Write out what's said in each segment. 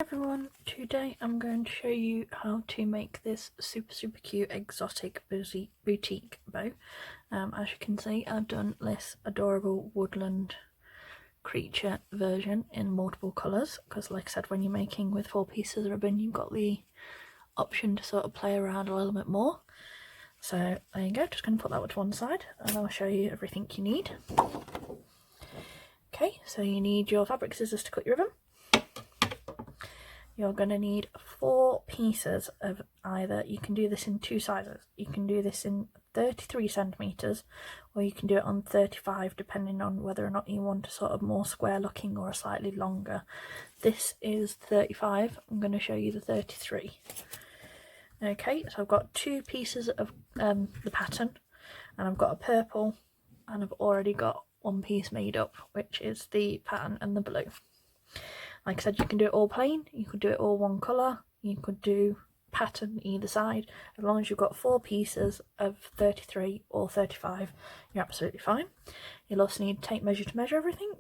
Everyone, today I'm going to show you how to make this super cute exotic boutique bow. As you can see, I've done this adorable woodland creature version in multiple colours because, like I said, when you're making with 4 pieces of ribbon you've got the option to sort of play around a little bit more. So there you go, just going to put that to one side and I'll show you everything you need. Okay, so you need your fabric scissors to cut your ribbon. You're going to need 4 pieces of either, you can do this in 2 sizes, you can do this in 33 centimetres or you can do it on 35 depending on whether or not you want a sort of more square looking or a slightly longer. This is 35, I'm going to show you the 33. Okay, so I've got 2 pieces of the pattern and I've got a purple and I've already got 1 piece made up, which is the pattern and the blue. Like I said, you can do it all plain, you could do it all one colour, you could do pattern either side. As long as you've got 4 pieces of 33 or 35, you're absolutely fine. You'll also need tape measure to measure everything.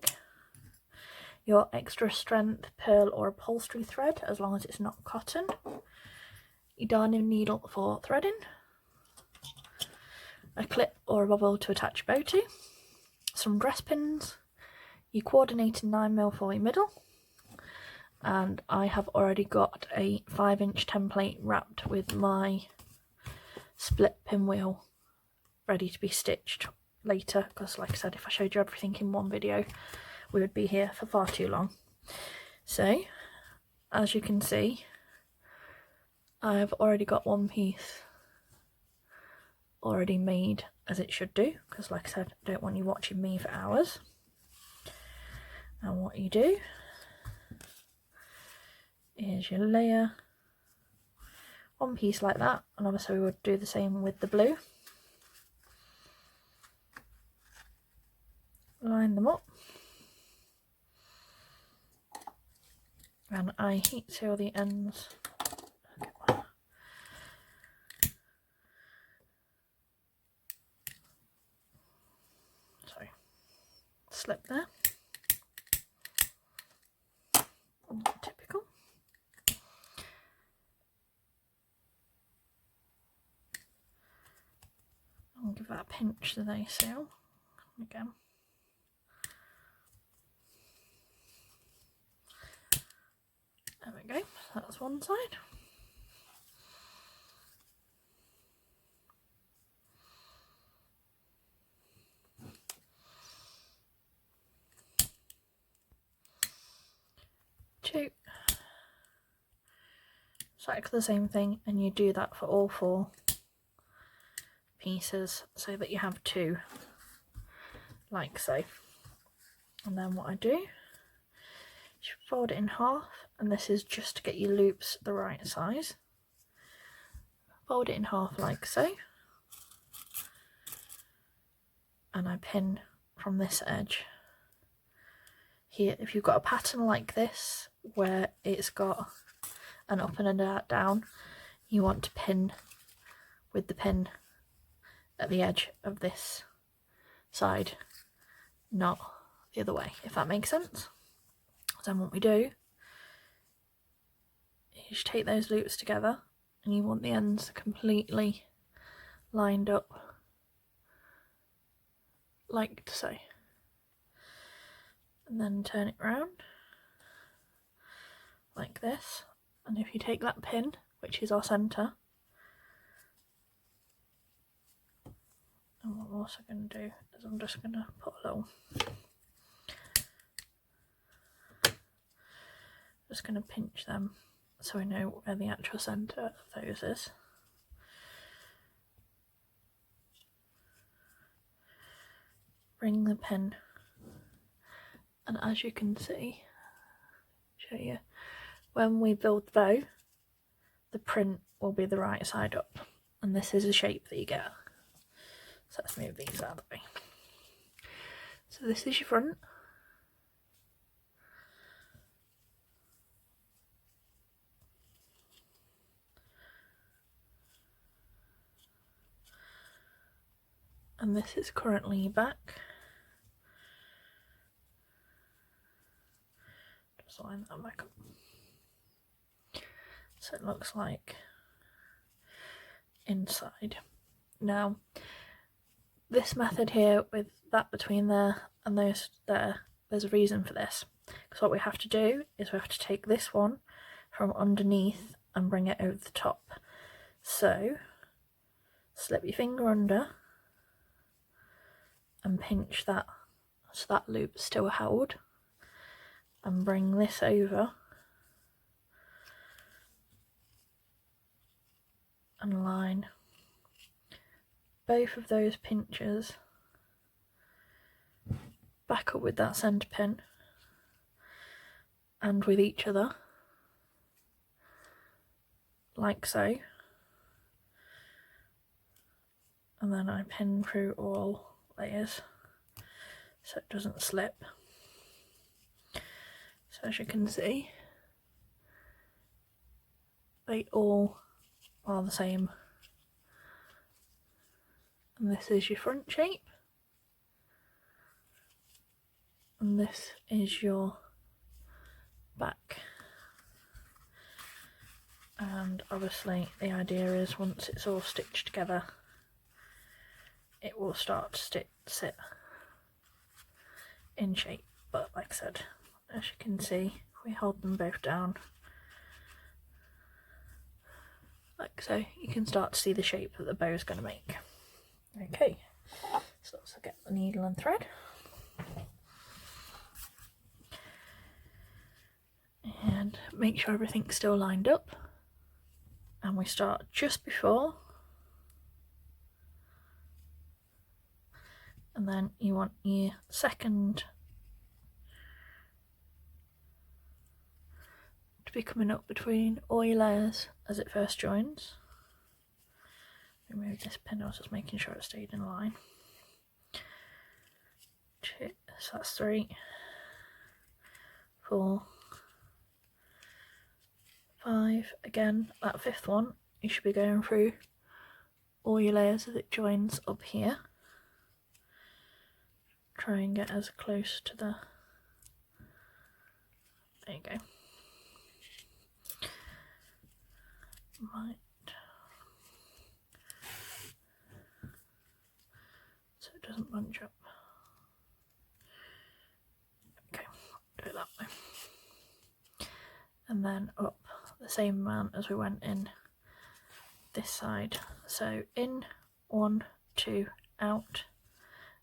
Your extra strength pearl or upholstery thread, as long as it's not cotton. Your darning needle for threading. A clip or a bobble to attach your bow to. Some dress pins. Your coordinating 9mm for your middle. And I have already got a 5-inch template wrapped with my split pinwheel ready to be stitched later, because like I said, if I showed you everything in one video we would be here for far too long. So as you can see, I've already got 1 piece already made as it should do, because like I said, I don't want you watching me for hours. And what you do is you layer 1 piece like that, and obviously we would do the same with the blue. Line them up, and I heat seal the ends. Sorry, slip there. Typical. I'll give that a pinch so they seal again. There we go, so that's one side. Two. Exactly the same thing, and you do that for all 4 pieces so that you have 2 like so. And then what I do is fold it in half, and this is just to get your loops the right size. Fold it in half like so, and I pin from this edge here. If you've got a pattern like this where it's got an up and a down, you want to pin with the pin at the edge of this side, not the other way, if that makes sense. So then what we do is take those loops together, and you want the ends completely lined up like so, and then turn it round like this. And if you take that pin, which is our centre, and what I'm also going to do is I'm just going to put a little, just going to pinch them so we know where the actual centre of those is. Bring the pin, and as you can see, show you, when we build the bow, the print will be the right side up, and this is the shape that you get. So let's move these out of the way. So this is your front. And this is currently your back. Just line that back up. So it looks like inside. Now, this method here with that between there and those there, there's a reason for this. Because what we have to do is we have to take this one from underneath and bring it over the top. So, slip your finger under and pinch that so that loop's still held, and bring this over and line both of those pinches back up with that centre pin and with each other, like so, and then I pin through all layers so it doesn't slip. So as you can see, they all are the same, and this is your front shape, and this is your back. And obviously the idea is once it's all stitched together, it will start to sit in shape. But like I said, as you can see, we hold them both down like so, you can start to see the shape that the bow is going to make. Okay, so let's get the needle and thread. And make sure everything's still lined up. And we start just before. And then you want your second to be coming up between all your layers as it first joins. Remove this pin, I was just making sure it stayed in line. So that's 3, 4, 5. Again, that 5th one, you should be going through all your layers as it joins up here. Try and get as close to the, there you go. Right. So it doesn't bunch up. Okay, do it that way. And then up the same amount as we went in this side. So in 1, 2, out.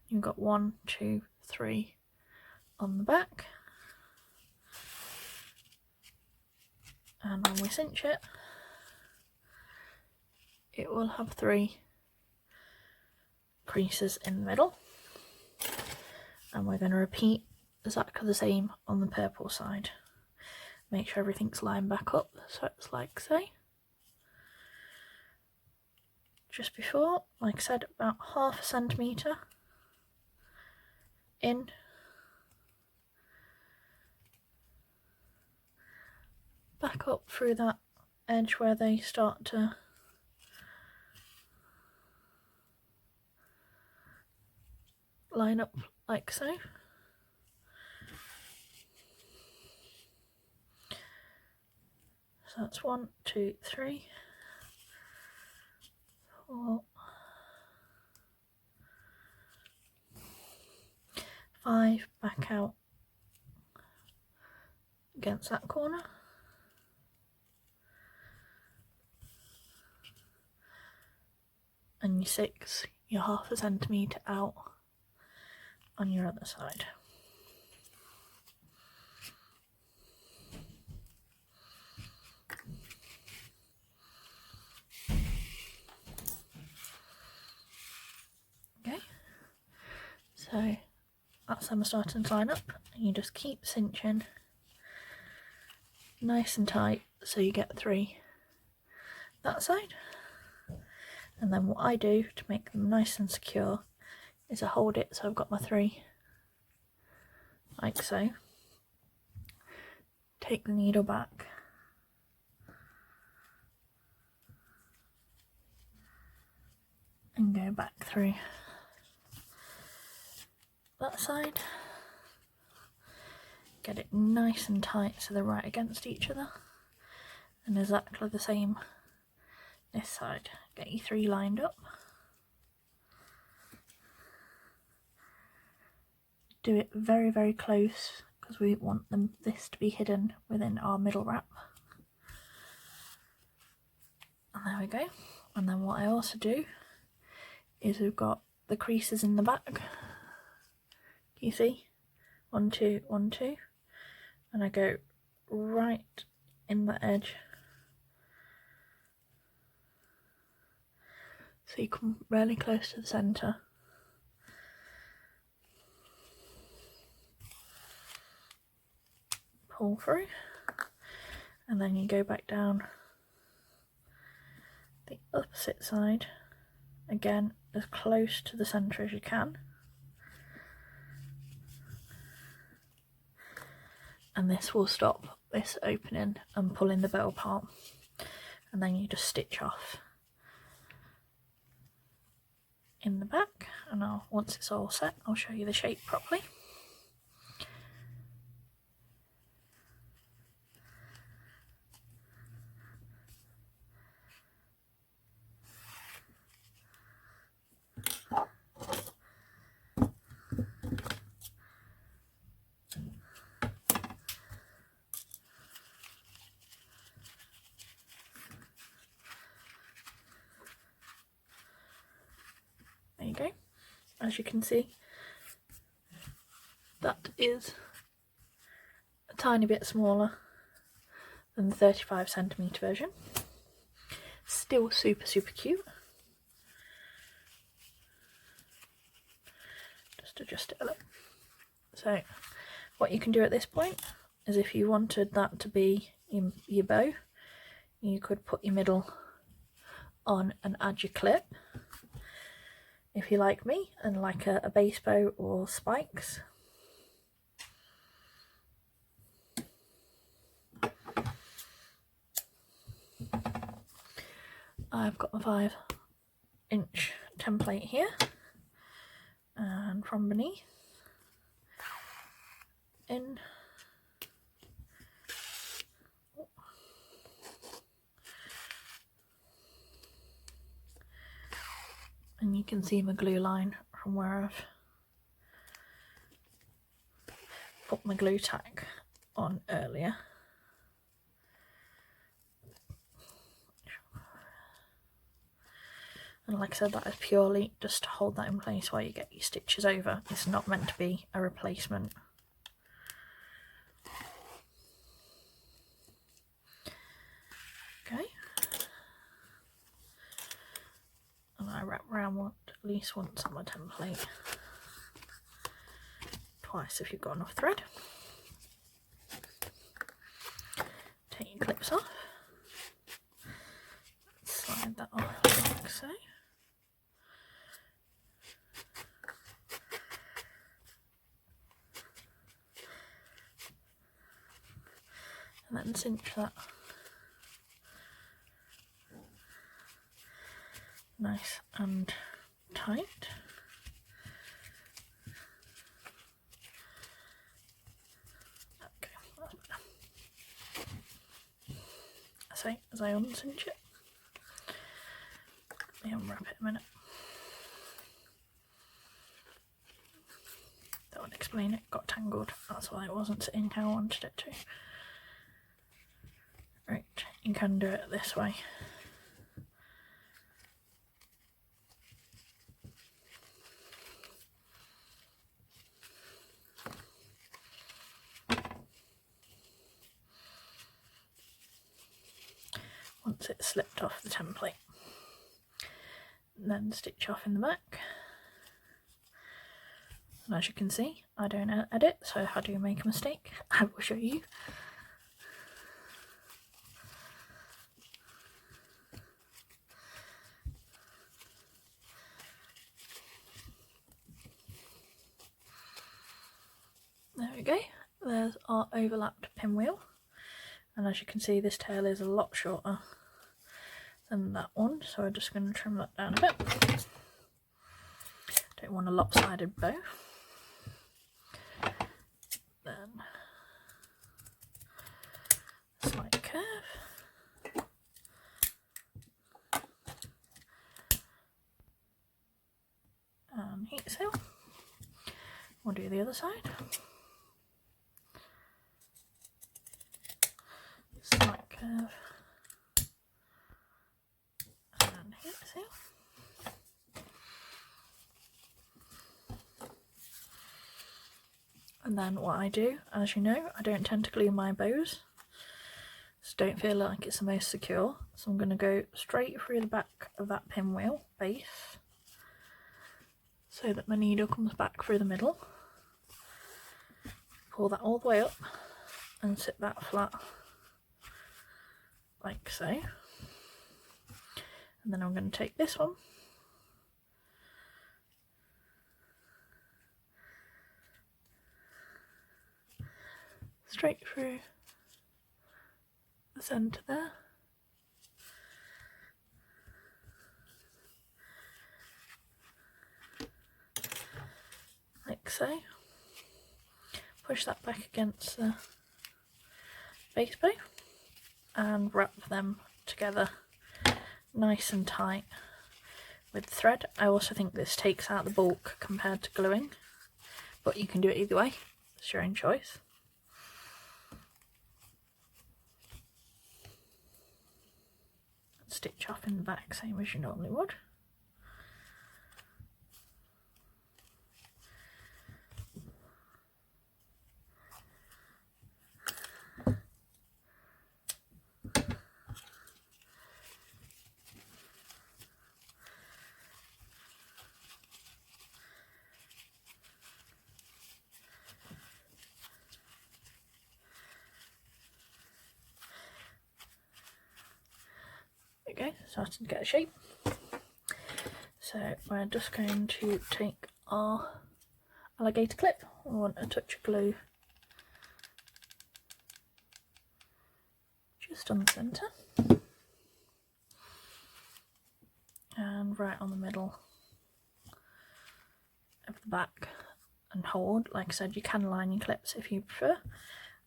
You've got 1, 2, 3 on the back. And when we cinch it, it will have 3 creases in the middle. And we're going to repeat exactly the same on the purple side. Make sure everything's lined back up, so it's like so. Just before, like I said, about ½ centimetre in. Back up through that edge where they start to line up like so. So that's 1, 2, 3, 4, 5, back out against that corner. And your 6, you're ½ centimetre out on your other side. Okay, so that's how we're starting to line up, and you just keep cinching nice and tight so you get 3 that side. And then what I do to make them nice and secure is I hold it so I've got my 3 like so. Take the needle back and go back through that side. Get it nice and tight so they're right against each other, And exactly the same this side. Get your 3 lined up. Do it very, very close because we want this to be hidden within our middle wrap. And there we go. And then what I also do is we've got the creases in the back. Can you see? 1, 2, 1, 2. And I go right in the edge. So you come really close to the centre. Pull through. And then you go back down the opposite side. Again, as close to the centre as you can. And this will stop this opening and pulling the bow apart. And then you just stitch off in the back. And once it's all set, I'll show you the shape properly. There you go. As you can see, that is a tiny bit smaller than the 35cm version. Still super, super cute. Just adjust it a little. So what you can do at this point is, if you wanted that to be your bow, you could put your middle on and add your clip. If you like me and like a base bow or spikes. I've got my 5-inch template here, and from beneath in, and you can see my glue line from where I've put my glue tack on earlier. And like I said, that is purely just to hold that in place while you get your stitches over. It's not meant to be a replacement. Okay. And I wrap around at least once on my template. Twice if you've got enough thread. Take your clips off. Slide that off like so. And then cinch that nice and tight. Okay, that's better. So as I uncinch it, let me unwrap it a minute. That would explain it, got tangled. That's why it wasn't sitting how I wanted it to. Right, you can do it this way. Once it's slipped off the template. And then stitch off in the back. And as you can see, I don't edit, so how do you make a mistake? I will show you. There we go, there's our overlapped pinwheel, and as you can see this tail is a lot shorter than that one, so we're just going to trim that down a bit. Don't want a lopsided bow. Then slight curve. and heat seal. We'll do the other side. Slight curve and heat seal. And then what I do, as you know, I don't tend to glue my bows. Just don't feel like it's the most secure. So I'm going to go straight through the back of that pinwheel base so that my needle comes back through the middle. Pull that all the way up and sit that flat like so. And then I'm going to take this one straight through the centre there. Like so. Push that back against the base bow and wrap them together nice and tight with thread. I also think this takes out the bulk compared to gluing, but you can do it either way, it's your own choice. Stitch off in the back same as you normally would. There we go, starting to get a shape. So we're just going to take our alligator clip. I want a touch of glue just on the centre and right on the middle of the back and hold. Like I said, you can line your clips if you prefer.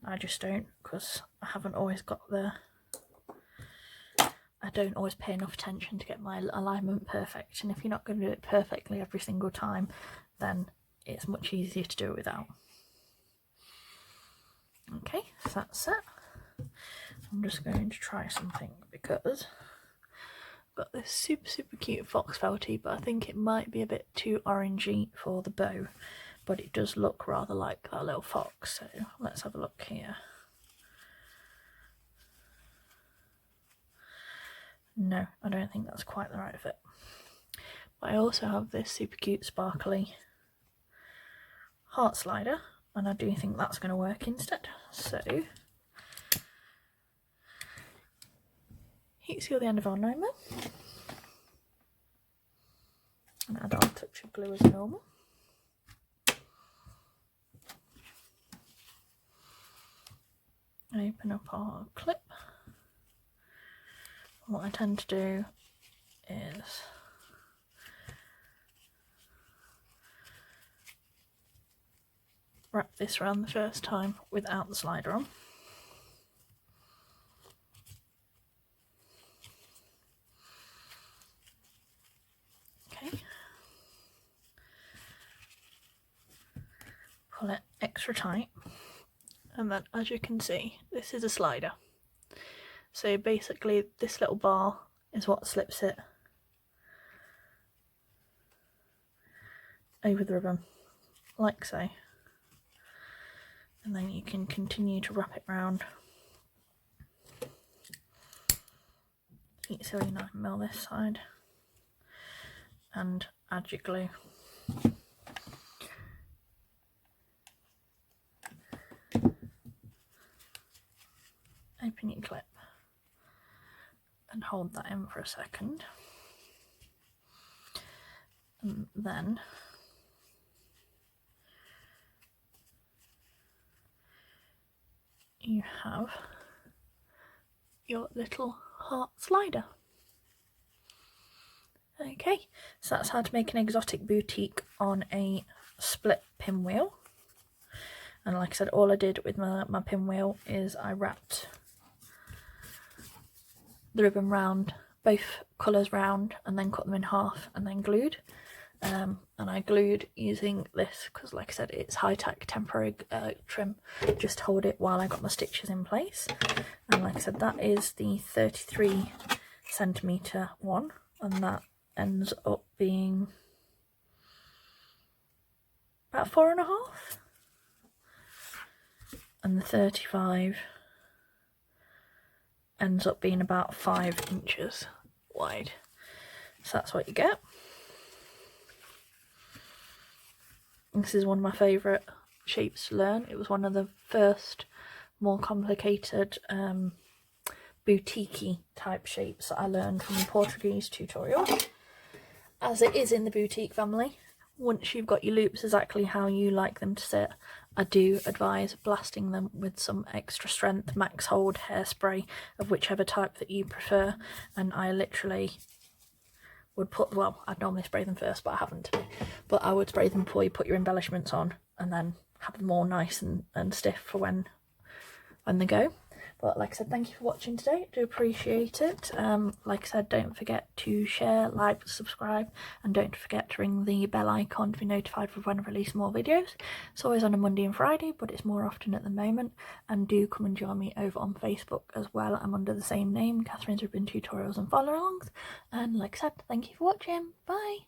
I just don't, because I haven't always got the I don't always pay enough attention to get my alignment perfect, and if you're not going to do it perfectly every single time, then it's much easier to do it without. Okay, so that's set. I'm just going to try something because I've got this super cute fox felty, but I think it might be a bit too orangey for the bow, but it does look rather like that little fox, so let's have a look here. No, I don't think that's quite the right fit. But I also have this super cute sparkly heart slider, and I do think that's going to work instead. So, heat seal the end of our 9mm and add our touch of glue as normal. Open up our clip. What I tend to do is wrap this around the first time without the slider on. Okay. Pull it extra tight, and then as you can see, this is a slider. So basically this little bar is what slips it over the ribbon, like so. And then you can continue to wrap it round. Heat seal your 9mm this side and add your glue. Open your clip and hold that in for a second, and then you have your little heart slider. Okay, so that's how to make an exotic boutique on a split pinwheel. And like I said, all I did with my pinwheel is I wrapped the ribbon round, both colours round, and then cut them in half and then glued. and I glued using this because, like I said, it's high-tech temporary trim, just to hold it while I got my stitches in place. And like I said, that is the 33cm one, and that ends up being about 4.5, and the 35 ends up being about 5 inches wide. So that's what you get. This is one of my favourite shapes to learn. It was one of the first more complicated boutique-y type shapes that I learned from the Portuguese tutorial. As it is in the boutique family, once you've got your loops exactly how you like them to sit, I do advise blasting them with some extra strength max hold hairspray of whichever type that you prefer. And I literally would put, well, I'd normally spray them first, but I haven't, but I would spray them before you put your embellishments on, and then have them all nice and stiff for when they go. But like I said, thank you for watching today. I do appreciate it. Like I said, don't forget to share, like, subscribe, and don't forget to ring the bell icon to be notified for when I release more videos. It's always on a Monday and Friday, but it's more often at the moment. And do come and join me over on Facebook as well. I'm under the same name, Catherine's Ribbon Tutorials and Follow-alongs. And like I said, thank you for watching. Bye!